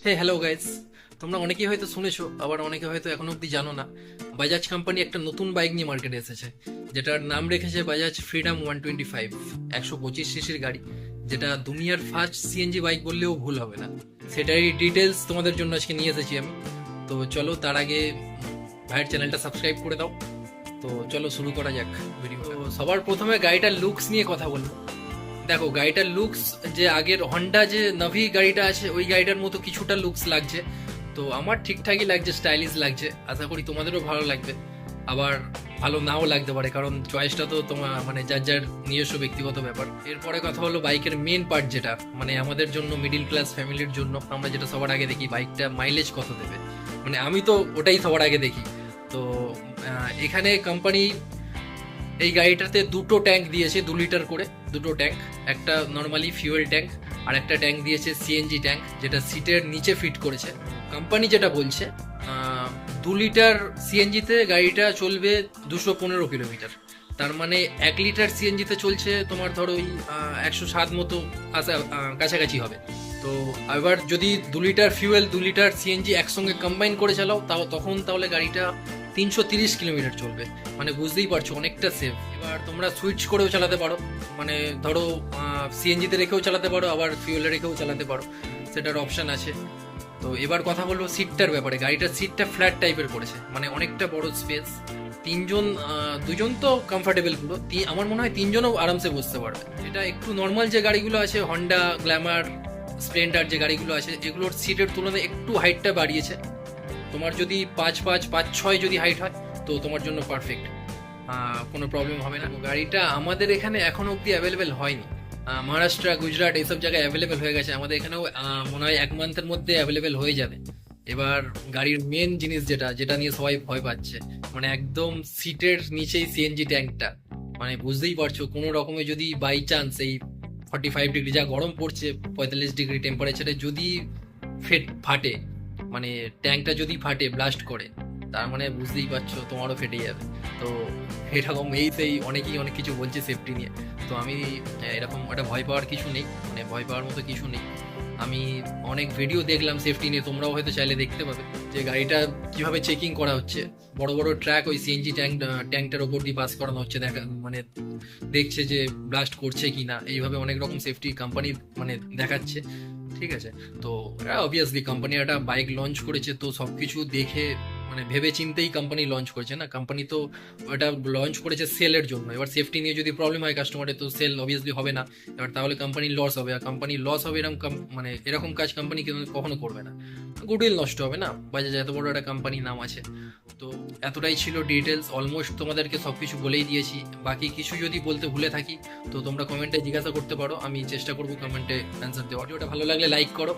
Hello guys, তোমরা অনেকেই হয়তো শুনেছো, আবার অনেকে হয়তো এখনো অব্দি জানো না। বাজাজ কোম্পানি একটা নতুন বাইক নিয়ে মার্কেটে এসেছে, যেটার নাম রেখেছে বাজাজ ফ্রিডম 125। 125 সিসির গাড়ি, যেটা দুনিয়ার ফার্স্ট সিএনজি বাইক বললেও ভুল হবে না। সেটারই ডিটেলস তোমাদের জন্য আজকে নিয়ে এসেছি আমি। তো চলো, তার আগে ভাইয়ের চ্যানেলটা সাবস্ক্রাইব করে দাও। তো চলো শুরু করা যাক ভিডিও। তো সবার প্রথমে গাড়িটার লুকস নিয়ে কথা বলবো। দেখো, গাড়িটার লুকস যে আগের হন্ডা যে নাভি গাড়িটা আছে ওই গাড়িটার মতো কিছুটা লুকস লাগছে। তো আমার ঠিকঠাকই লাগছে, স্টাইলিশ লাগছে। আশা করি তোমাদেরও ভালো লাগবে, আবার ভালো নাও লাগতে পারে, কারণ চয়েসটা তো তোমার মানে যার যার নিজস্ব ব্যক্তিগত ব্যাপার। এরপরে কথা হলো বাইকের মেন পার্ট, যেটা মানে আমাদের জন্য, মিডিল ক্লাস ফ্যামিলির জন্য আমরা যেটা সবার আগে দেখি, বাইকটা মাইলেজ কত দেবে। মানে আমি তো ওটাই সবার আগে দেখি। তো এখানে কোম্পানি এই গাড়িটাতে দুটো ট্যাঙ্ক দিয়েছে, 2 লিটার করে দুটো ট্যাঙ্ক। একটা নর্মালি ফিউয়েল ট্যাঙ্ক, আর একটা ট্যাঙ্ক দিয়েছে সিএনজি ট্যাঙ্ক, যেটা সিটের নিচে ফিট করেছে। কোম্পানি যেটা বলছে, 2 লিটার সিএনজিতে গাড়িটা চলবে 215 কিলোমিটার। তার মানে 1 লিটার সিএনজিতে চলছে তোমার ধরো ওই 107 মতো কাছাকাছি হবে। তো এবার যদি 2 লিটার ফিউয়েল 2 লিটার সিএনজি একসঙ্গে কম্বাইন করে চালাও, তাহলে গাড়িটা 330 কিলোমিটার চলবে। মানে বুঝতেই পারছো, অনেকটা সেফ। এবার তোমরা সুইচ করেও চালাতে পারো, মানে ধরো সিএনজিতে রেখেও চালাতে পারো, আবার ফিউয়েলে রেখেও চালাতে পারো, সেটার অপশন আছে। তো এবার কথা বলবো সিটটার ব্যাপারে। গাড়িটার সিটটা ফ্ল্যাট টাইপের করেছে, মানে অনেকটা বড় স্পেস। তিনজন, দুজন তো কমফর্টেবল পুরো, আমার মনে হয় তিনজনও আরামসে বসতে পারবে। এটা একটু নর্মাল যে গাড়িগুলো আছে, হন্ডা গ্ল্যামার, স্প্লেন্ডার যে গাড়িগুলো আছে, এগুলোর সিটের তুলনায় একটু হাইটটা বাড়িয়েছে। তোমার যদি 5'5", 5'6" যদি হাইট হয়, তো তোমার জন্য পারফেক্ট, কোনো প্রবলেম হবে না। গাড়িটা আমাদের এখানে এখনো অব্দি অ্যাভেলেবেল হয়নি। মহারাষ্ট্র, গুজরাট এইসব জায়গায় অ্যাভেলেবেল হয়ে গেছে, আমাদের এখানেও মনে হয় 1 মান্থের মধ্যে অ্যাভেলেবেল হয়ে যাবে। এবার গাড়ির মেন জিনিস যেটা যেটা নিয়ে সবাই ভয় পাচ্ছে, মানে একদম সিটের নিচেই সিএনজি ট্যাঙ্কটা। মানে বুঝতেই পারছো, কোনো রকমে যদি বাই চান্স এই 45 ডিগ্রি যা গরম পড়ছে, 45 ডিগ্রি টেম্পারেচারে যদি ফাটে, মানে ট্যাঙ্কটা যদি ফাটে, ব্লাস্ট করে, তার মানে বুঝতেই পারছো তোমারও ফেটে যাবে। তো এরকম সেই অনেকেই অনেক কিছু বলছে সেফটি নিয়ে। তো আমি এরকম একটা ভয় পাওয়ার কিছু নেই, মানে ভয় পাওয়ার মতো কিছু নেই। আমি অনেক ভিডিও দেখলাম সেফটি নিয়ে, তোমরাও হয়তো চাইলে দেখতে পাবে যে গাড়িটা কিভাবে চেকিং করা হচ্ছে। বড় বড় ট্র্যাক ওই সিএনজি ট্যাঙ্কটার ওপর দিয়ে পাস করানো হচ্ছে, দেখা মানে দেখছে যে ব্লাস্ট করছে কিনা, এইভাবে অনেক রকম সেফটি কোম্পানি মানে দেখাচ্ছে। ঠিক আছে, তো অবভিয়াসলি কোম্পানি একটা বাইক লঞ্চ করেছে, তো সবকিছু দেখে মানে ভেবে চিন্তেই কোম্পানি লঞ্চ করেছে না। কোম্পানি তো ওটা লঞ্চ করেছে সেলের জন্য। এবার সেফটি নিয়ে যদি প্রবলেম হয় কাস্টমারের, তো সেল অবভিয়াসলি হবে না। এবার তাহলে কোম্পানির লস হবে, আর কোম্পানির লস হবে এরকম মানে এরকম কাজ কোম্পানি কখনো করবে না। গুডউইল নষ্ট হবে না, বাজাজ এত বড় একটা কোম্পানি, নাম আছে। তো এতটাই ছিল ডিটেলস, অলমোস্ট তোমাদেরকে সবকিছু বলেই দিয়েছি। বাকি কিছু যদি বলতে ভুলে থাকি, তো তোমরা কমেন্টে জিজ্ঞাসা করতে পারো, আমি চেষ্টা করবো কমেন্টে অ্যান্সার দেওয়ার। ভিডিওটা ভালো লাগলে লাইক করো,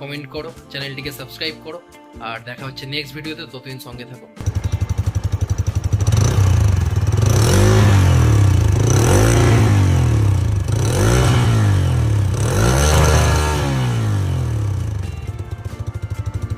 কমেন্ট করো, চ্যানেলটিকে সাবস্ক্রাইব করো, আর দেখা হচ্ছে নেক্সট ভিডিওতে। ততদিন সঙ্গে থাকো।